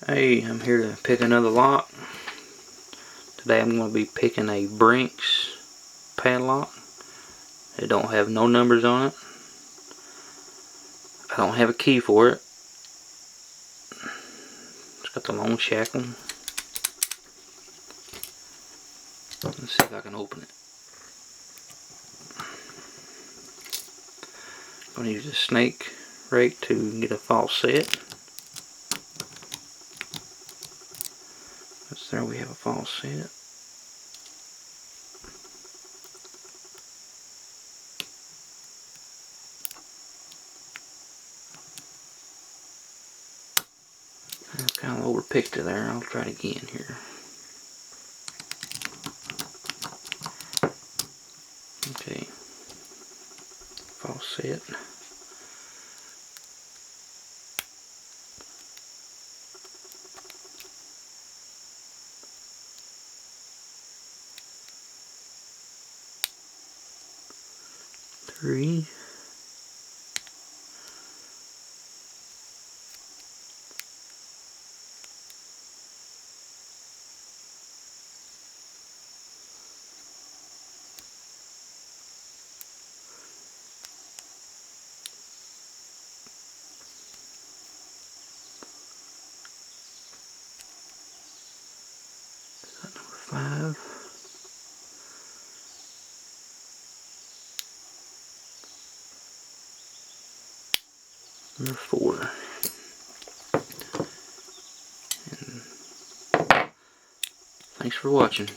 Hey, I'm here to pick another lock. Today I'm going to be picking a Brinks padlock. It don't have no numbers on it. I don't have a key for it. It's got the long shackle. Let's see if I can open it. I'm going to use a snake rake to get a false set. There we have a false set. I kind of overpicked it there. I'll try it again here. Okay. False set. Three. Number 5. Number 4. And thanks for watching.